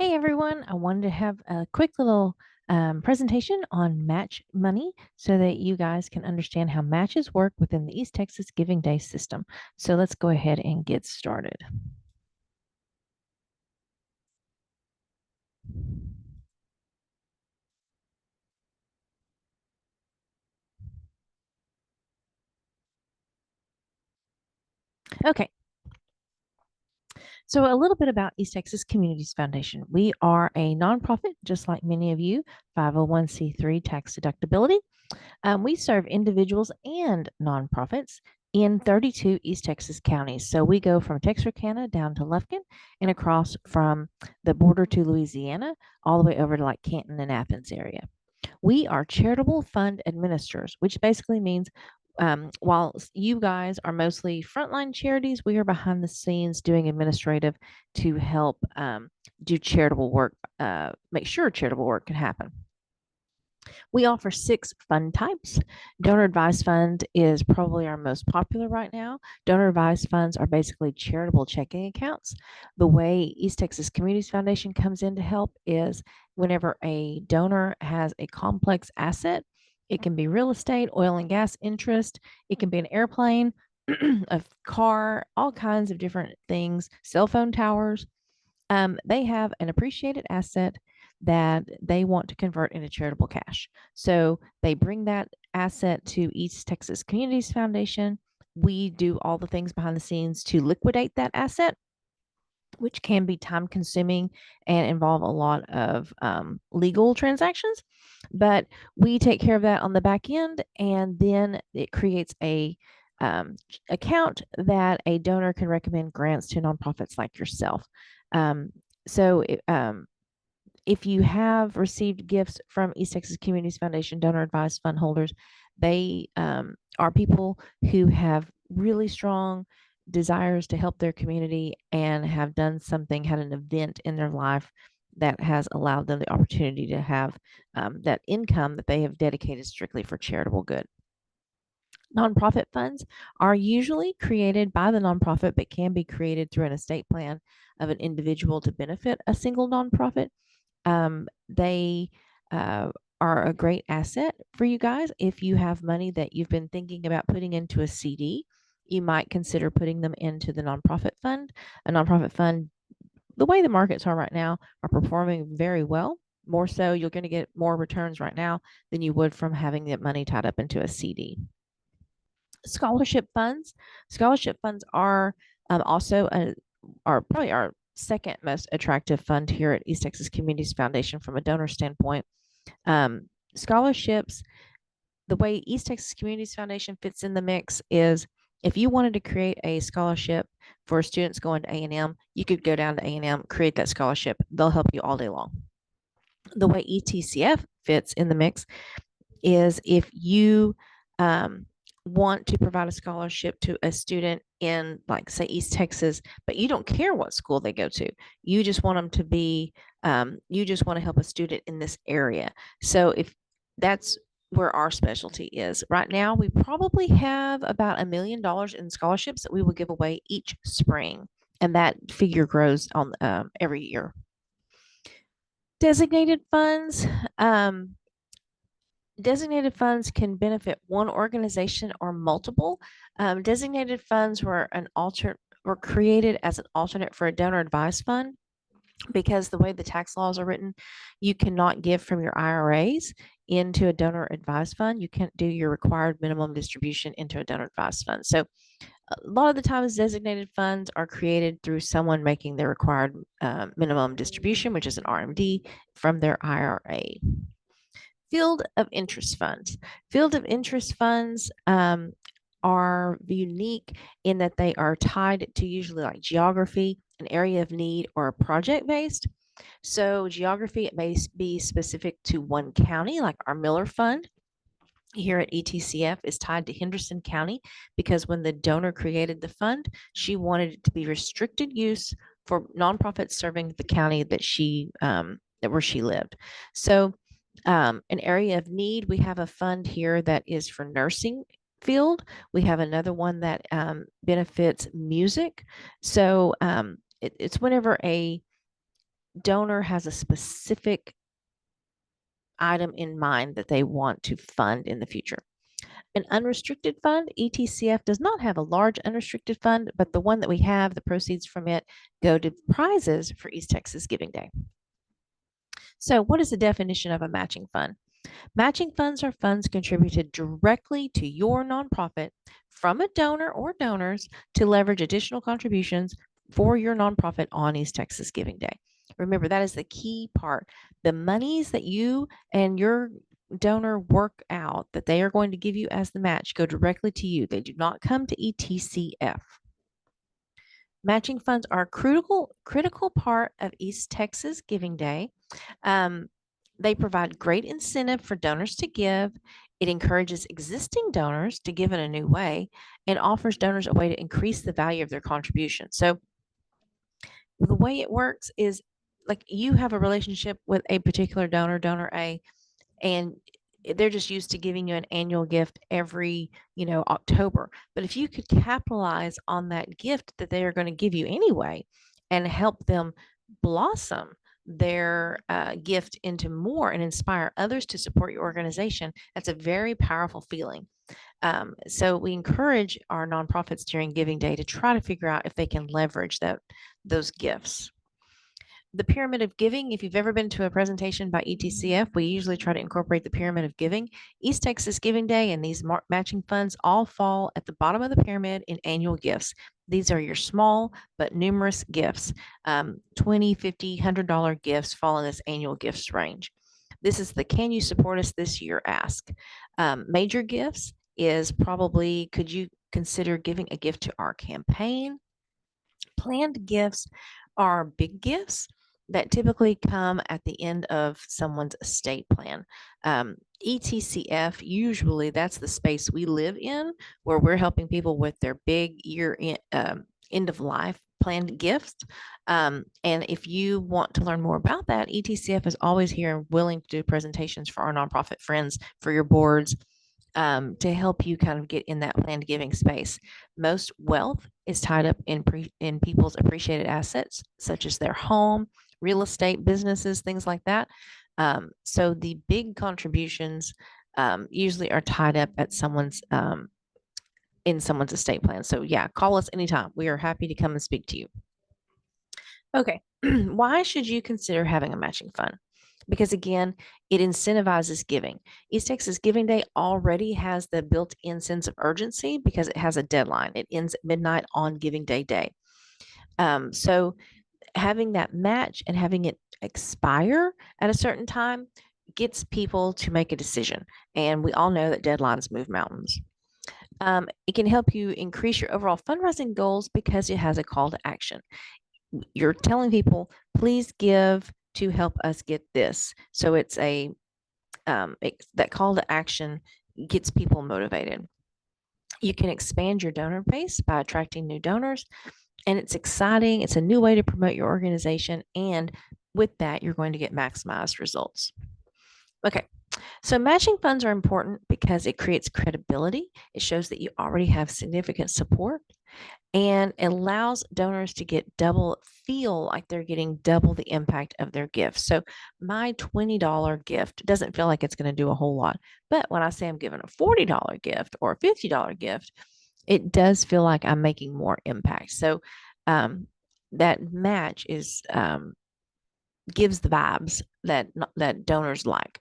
Hey everyone, I wanted to have a quick little presentation on match money so that you guys can understand how matches work within the East Texas Giving Day system. So let's go ahead and get started. Okay, so a little bit about East Texas Communities Foundation. We are a nonprofit, just like many of you, 501c3 tax deductibility. We serve individuals and nonprofits in 32 East Texas counties. So we go from Texarkana down to Lufkin and across from the border to Louisiana, all the way over to like Canton and Athens area. We are charitable fund administrators, which basically means while you guys are mostly frontline charities, we are behind the scenes doing administrative to help do charitable work, make sure charitable work can happen. We offer 6 fund types. Donor advised fund is probably our most popular right now. Donor advised funds are basically charitable checking accounts. The way East Texas Communities Foundation comes in to help is whenever a donor has a complex asset, it can be real estate, oil and gas interest, it can be an airplane, a car, all kinds of different things, cell phone towers. They have an appreciated asset that they want to convert into charitable cash. So they bring that asset to East Texas Communities Foundation. We do all the things behind the scenes to liquidate that asset, which can be time consuming and involve a lot of legal transactions. But we take care of that on the back end, and then it creates a account that a donor can recommend grants to nonprofits like yourself. Um, so, if you have received gifts from East Texas Communities Foundation donor advised fund holders, they are people who have really strong desires to help their community and have done something, had an event in their life that has allowed them the opportunity to have that income that they have dedicated strictly for charitable good. Nonprofit funds are usually created by the nonprofit, but can be created through an estate plan of an individual to benefit a single nonprofit. They are a great asset for you guys. If you have money that you've been thinking about putting into a CD, you might consider putting them into the nonprofit fund. A nonprofit fund, the way the markets are right now, are performing very well. More so, you're going to get more returns right now than you would from having that money tied up into a CD. Scholarship funds. Scholarship funds are also are probably our second most attractive fund here at East Texas Communities Foundation from a donor standpoint. Scholarships, the way East Texas Communities Foundation fits in the mix is if you wanted to create a scholarship for students going to A&M, you could go down to A&M, create that scholarship. They'll help you all day long. The way ETCF fits in the mix is if you want to provide a scholarship to a student in, like, say, East Texas, but you don't care what school they go to. You just want them to be, you just want to help a student in this area. So if that's where our specialty is right now, we probably have about $1 million in scholarships that we will give away each spring, and that figure grows on every year. Designated funds. Designated funds can benefit one organization or multiple. Designated funds were created as an alternate for a donor advised fund because the way the tax laws are written, you cannot give from your IRAs into a donor advised fund. You can't do your required minimum distribution into a donor advised fund. So a lot of the times designated funds are created through someone making the required minimum distribution, which is an RMD, from their IRA. Field of interest funds. Field of interest funds are unique in that they are tied to usually like geography, an area of need, or project based. So, geography, it may be specific to one county, like our Miller Fund here at ETCF is tied to Henderson County because when the donor created the fund, she wanted it to be restricted use for nonprofits serving the county that where she lived. So, an area of need, we have a fund here that is for nursing field. We have another one that benefits music. So it's whenever donor has a specific item in mind that they want to fund in the future. An unrestricted fund, ETCF, does not have a large unrestricted fund, but the one that we have, the proceeds from it go to prizes for East Texas Giving Day. So, what is the definition of a matching fund? Matching funds are funds contributed directly to your nonprofit from a donor or donors to leverage additional contributions for your nonprofit on East Texas Giving Day. Remember, that is the key part. The monies that you and your donor work out that they are going to give you as the match go directly to you. They do not come to ETCF. Matching funds are a critical part of East Texas Giving Day. They provide great incentive for donors to give. It encourages existing donors to give in a new way and offers donors a way to increase the value of their contribution. So the way it works is like you have a relationship with a particular donor, donor A, and they're just used to giving you an annual gift every, October. But if you could capitalize on that gift that they are going to give you anyway and help them blossom their gift into more and inspire others to support your organization, that's a very powerful feeling. So we encourage our nonprofits during Giving Day to try to figure out if they can leverage those gifts. The pyramid of giving, if you've ever been to a presentation by ETCF, we usually try to incorporate the pyramid of giving. East Texas Giving Day and these matching funds all fall at the bottom of the pyramid in annual gifts. These are your small but numerous gifts. $20, $50, $100 gifts fall in this annual gifts range. This is the can you support us this year ask. Major gifts is probably could you consider giving a gift to our campaign? Planned gifts are big gifts that typically come at the end of someone's estate plan. ETCF, usually that's the space we live in where we're helping people with their big end of life planned gifts. And if you want to learn more about that, ETCF is always here and willing to do presentations for our nonprofit friends, for your boards, to help you kind of get in that planned giving space. Most wealth is tied up in people's appreciated assets, such as their home, real estate, businesses, things like that. So the big contributions usually are tied up at someone's in someone's estate plan. So yeah, call us anytime. We are happy to come and speak to you. Okay, why should you consider having a matching fund? Because again, it incentivizes giving. East Texas Giving Day already has the built-in sense of urgency because it has a deadline. It ends at midnight on Giving Day. So having that match and having it expire at a certain time gets people to make a decision. And we all know that deadlines move mountains. It can help you increase your overall fundraising goals because it has a call to action. You're telling people, please give to help us get this. So it's that call to action gets people motivated. You can expand your donor base by attracting new donors, and it's exciting. It's a new way to promote your organization, and with that, you're going to get maximized results. Okay, so matching funds are important because it creates credibility. It shows that you already have significant support and allows donors to feel like they're getting double the impact of their gift. So my $20 gift doesn't feel like it's going to do a whole lot. But when I say I'm giving a $40 gift or a $50 gift, it does feel like I'm making more impact. So that match gives the vibes that donors like.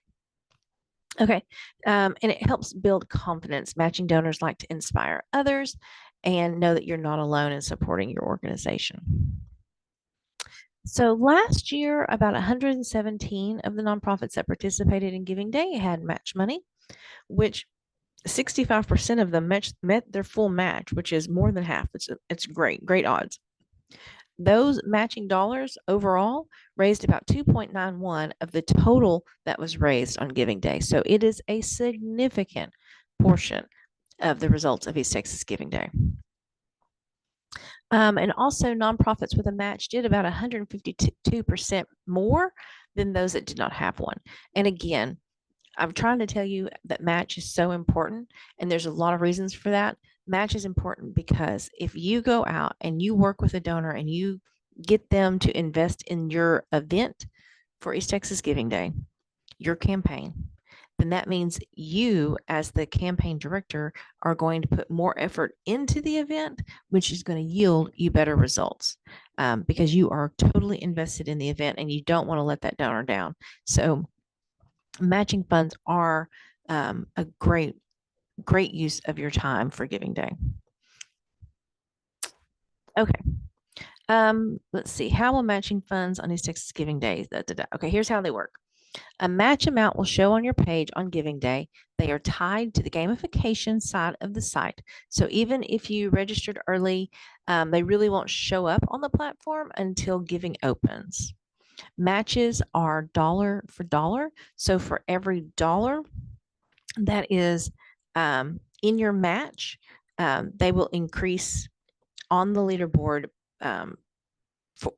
Okay, and it helps build confidence. Matching donors like to inspire others and know that you're not alone in supporting your organization. So last year, about 117 of the nonprofits that participated in Giving Day had match money, which 65% of them met their full match, which is more than half. It's great odds. Those matching dollars overall raised about 2.91 of the total that was raised on Giving Day. So it is a significant portion of the results of East Texas Giving Day. And also nonprofits with a match did about 152% more than those that did not have one. And again, I'm trying to tell you that match is so important, and there's a lot of reasons for that. Match is important because if you go out and you work with a donor and you get them to invest in your event for East Texas Giving Day, your campaign, then that means you, as the campaign director, are going to put more effort into the event, which is going to yield you better results because you are totally invested in the event and you don't want to let that donor down. So, matching funds are a great use of your time for Giving Day. Okay. Let's see. How will matching funds on East Texas Giving Day? Okay, here's how they work. A match amount will show on your page on Giving Day. They are tied to the gamification side of the site. So even if you registered early, they really won't show up on the platform until giving opens. Matches are dollar for dollar. So for every dollar that is in your match, they will increase on the leaderboard for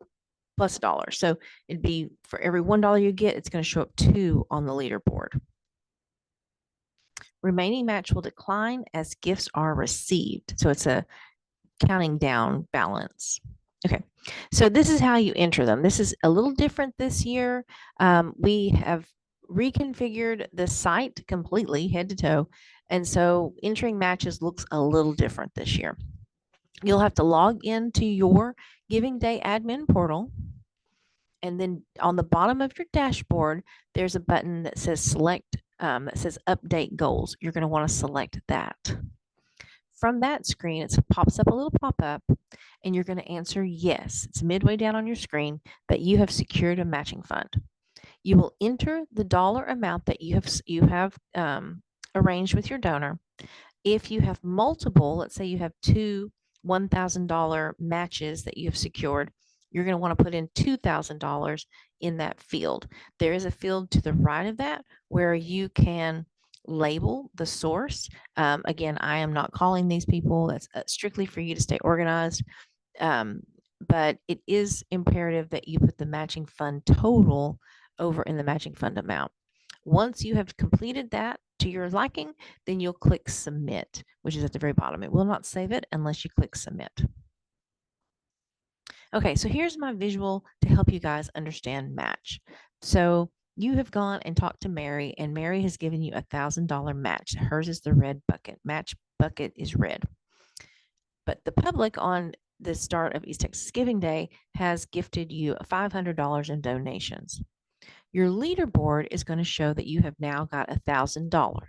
plus $1. So it'd be for every $1 you get, it's going to show up 2 on the leaderboard. Remaining match will decline as gifts are received. So it's a counting down balance. Okay, so this is how you enter them. This is a little different this year. We have reconfigured the site completely head to toe. And so entering matches looks a little different this year. You'll have to log into your Giving Day admin portal. And then on the bottom of your dashboard, there's a button that says select, that says update goals. You're going to want to select that. From that screen, it pops up a little pop-up and you're going to answer yes. It's midway down on your screen that you have secured a matching fund. You will enter the dollar amount that you have arranged with your donor. If you have multiple, let's say you have 2 $1,000 matches that you have secured, you're going to want to put in $2,000 in that field. There is a field to the right of that where you can label the source. Again, I am not calling these people. That's strictly for you to stay organized. But it is imperative that you put the matching fund total over in the matching fund amount. Once you have completed that to your liking, then you'll click submit, which is at the very bottom. It will not save it unless you click submit. Okay, so here's my visual to help you guys understand match. So you have gone and talked to Mary, and Mary has given you $1,000 match. Hers is the red bucket. Match bucket is red. But the public on the start of East Texas Giving Day has gifted you $500 in donations. Your leaderboard is going to show that you have now got $1,000.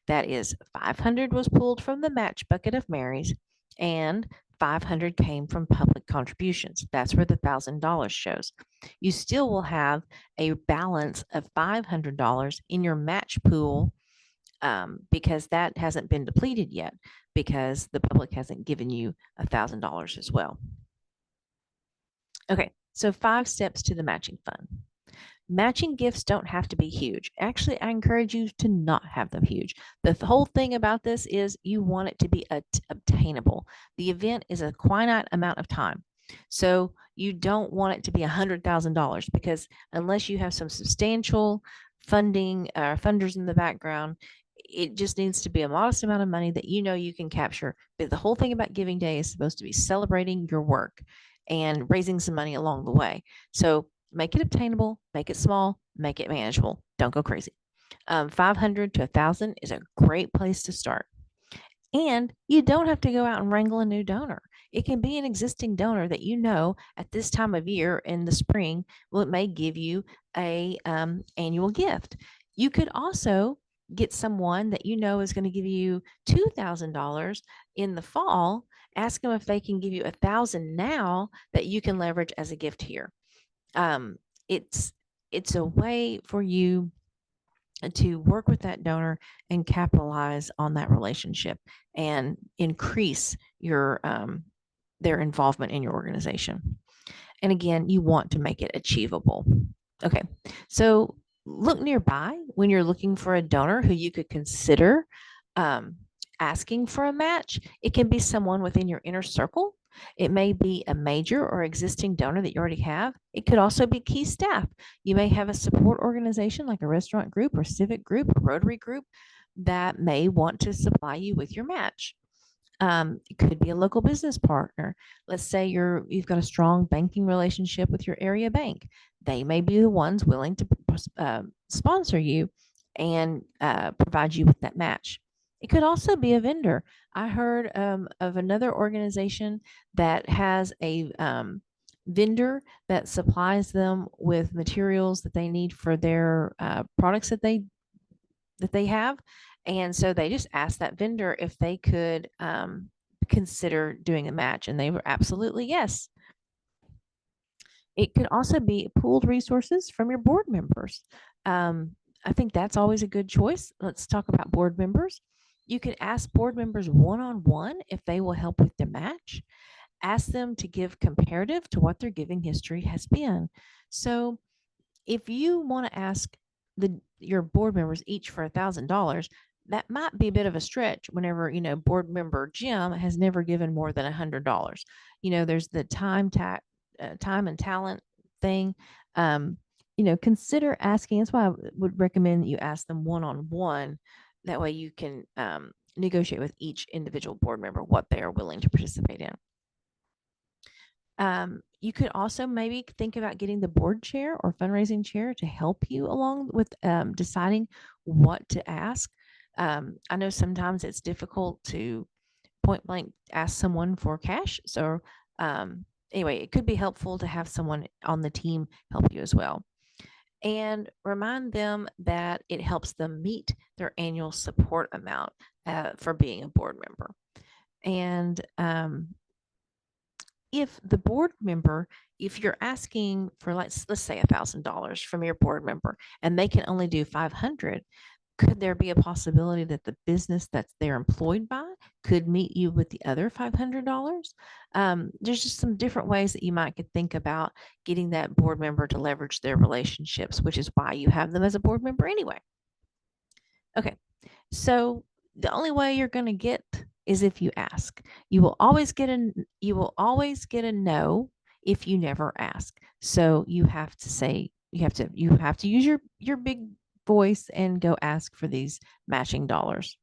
That is 500 was pulled from the match bucket of Mary's and 500 came from public contributions. That's where the $1,000 shows. You still will have a balance of $500 in your match pool because that hasn't been depleted yet because the public hasn't given you $1,000 as well. Okay, so 5 steps to the matching fund. Matching gifts don't have to be huge. Actually, I encourage you to not have them huge. The whole thing about this is you want it to be obtainable. The event is a finite amount of time. So you don't want it to be $100,000 because unless you have some substantial funding funders in the background, it just needs to be a modest amount of money that you know you can capture. But the whole thing about Giving Day is supposed to be celebrating your work and raising some money along the way. So make it obtainable, make it small, make it manageable. Don't go crazy. 500 to 1,000 is a great place to start. And you don't have to go out and wrangle a new donor. It can be an existing donor that you know at this time of year in the spring, well, it may give you a annual gift. You could also get someone that you know is going to give you $2,000 in the fall. Ask them if they can give you $1,000 now that you can leverage as a gift here. It's a way for you to work with that donor and capitalize on that relationship and increase your their involvement in your organization. And again, you want to make it achievable. Okay, so look nearby when you're looking for a donor who you could consider asking for a match. It can be someone within your inner circle. It may be a major or existing donor that you already have. It could also be key staff. You may have a support organization like a restaurant group or civic group or Rotary group that may want to supply you with your match. It could be a local business partner. Let's say you've got a strong banking relationship with your area bank. They may be the ones willing to sponsor you and provide you with that match. It could also be a vendor. I heard of another organization that has a vendor that supplies them with materials that they need for their products that they have. And so they just asked that vendor if they could consider doing a match, and they were absolutely yes. It could also be pooled resources from your board members. I think that's always a good choice. Let's talk about board members. You could ask board members one on one if they will help with the match. Ask them to give comparative to what their giving history has been. So if you want to ask your board members each for $1,000, that might be a bit of a stretch whenever, board member Jim has never given more than $100. There's the time and talent thing. Consider asking. That's why I would recommend that you ask them one on one. That way you can negotiate with each individual board member what they are willing to participate in. You could also maybe think about getting the board chair or fundraising chair to help you along with deciding what to ask. I know sometimes it's difficult to point blank ask someone for cash. So anyway, it could be helpful to have someone on the team help you as well. And remind them that it helps them meet their annual support amount for being a board member. And if the board member, if you're asking for, let's say $1,000 from your board member and they can only do 500, could there be a possibility that the business that they're employed by could meet you with the other $500? There's just some different ways that you might could think about getting that board member to leverage their relationships, which is why you have them as a board member anyway. Okay, so the only way you're going to get is if you ask. You will always get a no if you never ask. So you have to use your big voice and go ask for these matching dollars.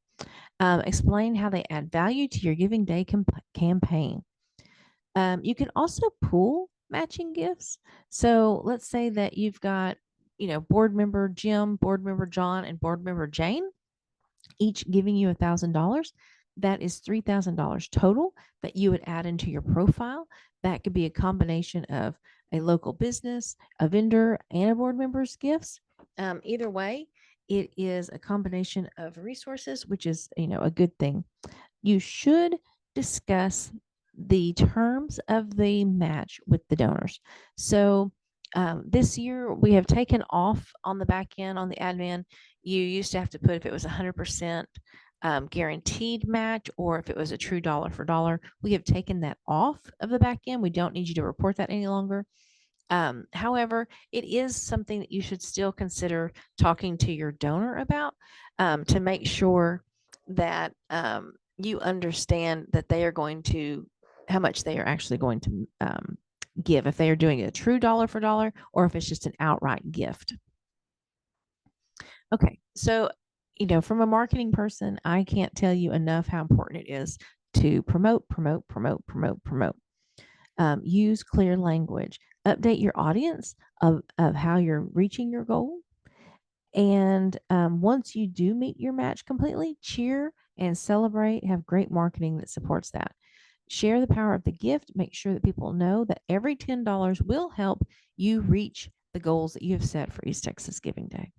Explain how they add value to your Giving Day campaign. You can also pool matching gifts. So let's say that you've got, board member Jim, board member John, and board member Jane, each giving you $1,000. That is $3,000 total that you would add into your profile. That could be a combination of a local business, a vendor, and a board member's gifts. Either way, it is a combination of resources, which is, a good thing. You should discuss the terms of the match with the donors. So this year we have taken off on the back end on the admin. You used to have to put if it was 100% guaranteed match or if it was a true dollar for dollar. We have taken that off of the back end. We don't need you to report that any longer. However, it is something that you should still consider talking to your donor about to make sure that you understand that they are going to how much they are actually going to give, if they are doing a true dollar for dollar or if it's just an outright gift. Okay, so from a marketing person, I can't tell you enough how important it is to promote. Use clear language. Update your audience of how you're reaching your goal. And once you do meet your match completely, cheer and celebrate. Have great marketing that supports that. Share the power of the gift. Make sure that people know that every $10 will help you reach the goals that you have set for East Texas Giving Day.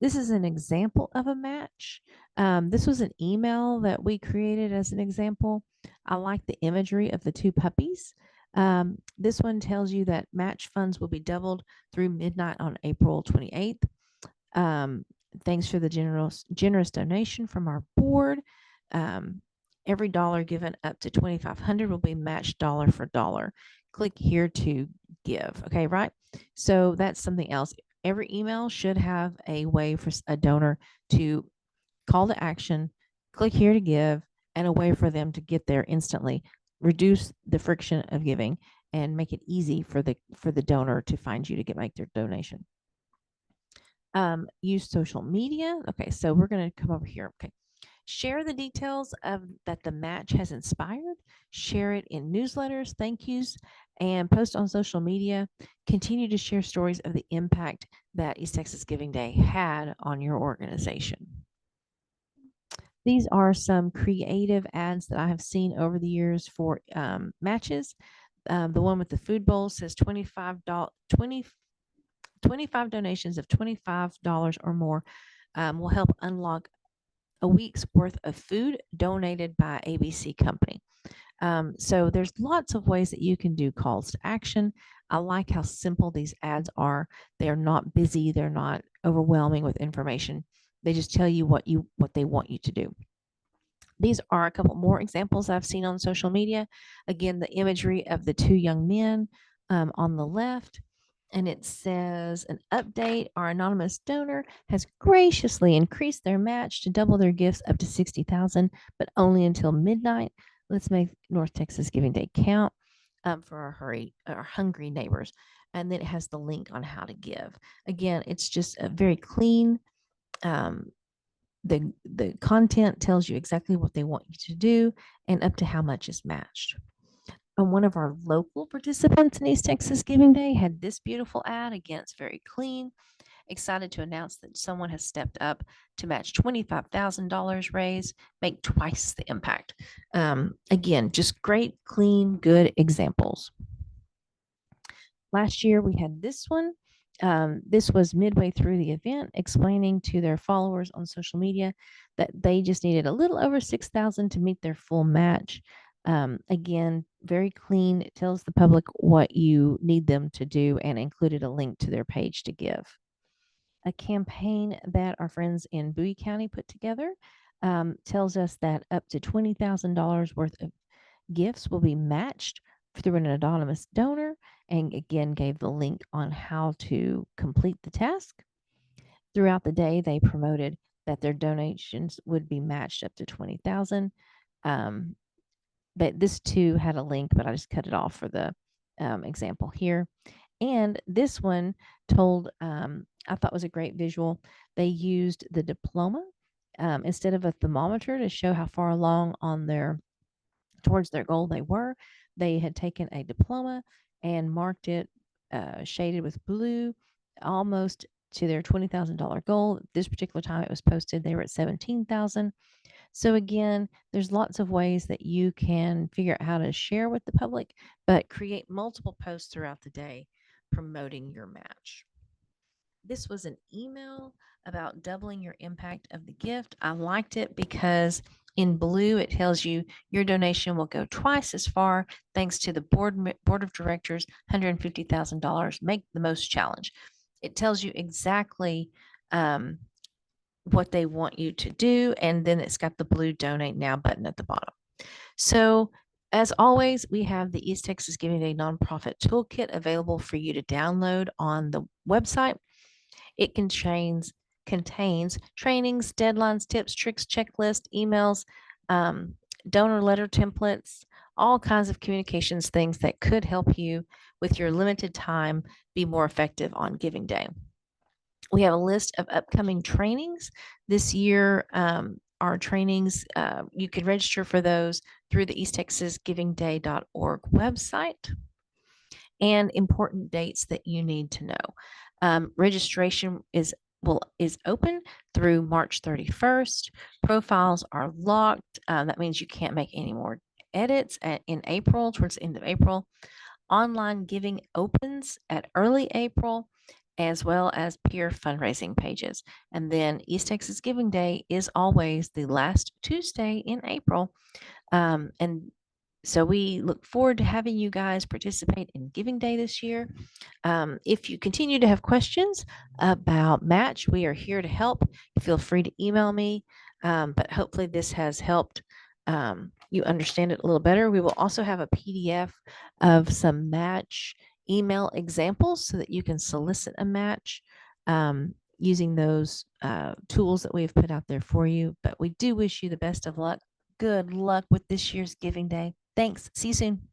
This is an example of a match. This was an email that we created as an example. I like the imagery of the two puppies. This one tells you that match funds will be doubled through midnight on April 28th. Thanks for the generous donation from our board. Every dollar given up to $2,500 will be matched dollar for dollar. Click here to give. Okay, right? So that's something else. Every email should have a way for a donor to call to action, click here to give, and a way for them to get there instantly. Reduce the friction of giving and make it easy for the donor to find you to make their donation. Use social media. Okay, so we're going to come over here. Okay. Share the details of that the match has inspired. Share it in newsletters, thank yous, and post on social media. Continue to share stories of the impact that East Texas Giving Day had on your organization. These are some creative ads that I have seen over the years for matches. The one with the food bowl says $25 donations of $25 or more will help unlock a week's worth of food donated by ABC Company. So there's lots of ways that you can do calls to action. I like how simple these ads are. They're not busy. They're not overwhelming with information. They just tell you what they want you to do. These are a couple more examples I've seen on social media. Again, the imagery of the two young men on the left, and it says an update. Our anonymous donor has graciously increased their match to double their gifts up to $60,000, but only until midnight. Let's make North Texas Giving Day count for our hungry neighbors. And then it has the link on how to give. Again, it's just a very clean. The content tells you exactly what they want you to do and up to how much is matched. And one of our local participants in East Texas Giving Day had this beautiful ad. Again, it's very clean. Excited to announce that someone has stepped up to match $25,000 raised, make twice the impact. Again, just great, clean, good examples. Last year we had this one. This was midway through the event, explaining to their followers on social media that they just needed a little over 6,000 to meet their full match. Again, very clean. It tells the public what you need them to do and included a link to their page to give. A campaign that our friends in Bowie County put together tells us that up to $20,000 worth of gifts will be matched through an anonymous donor, and again gave the link on how to complete the task. Throughout the day, they promoted that their donations would be matched up to $20,000. But this too had a link, but I just cut it off for the example here. And this one told, I thought was a great visual. They used the diploma instead of a thermometer to show how far along on towards their goal they were. They had taken a diploma and marked it, shaded with blue, almost to their $20,000 goal. This particular time it was posted, they were at 17,000. So again, there's lots of ways that you can figure out how to share with the public, but create multiple posts throughout the day promoting your match. This was an email about doubling your impact of the gift. I liked it because in blue, it tells you your donation will go twice as far thanks to the board of directors $150,000 Make the Most challenge. It tells you exactly what they want you to do, and then it's got the blue Donate Now button at the bottom. So as always, we have the East Texas Giving Day Nonprofit Toolkit available for you to download on the website. It contains trainings, deadlines, tips, tricks, checklists, emails, donor letter templates, all kinds of communications things that could help you with your limited time be more effective on Giving Day. We have a list of upcoming trainings this year. Our trainings, you can register for those through the easttexasgivingday.org website, and important dates that you need to know. Registration is open through March 31st. Profiles are locked. That means you can't make any more edits in April, towards the end of April. Online giving opens at early April, as well as peer fundraising pages. And then East Texas Giving Day is always the last Tuesday in April. And so we look forward to having you guys participate in Giving Day this year. If you continue to have questions about match, we are here to help. Feel free to email me, but hopefully this has helped you understand it a little better. We will also have a PDF of some match email examples so that you can solicit a match using those tools that we've put out there for you. But we do wish you the best of luck. Good luck with this year's Giving Day. Thanks. See you soon.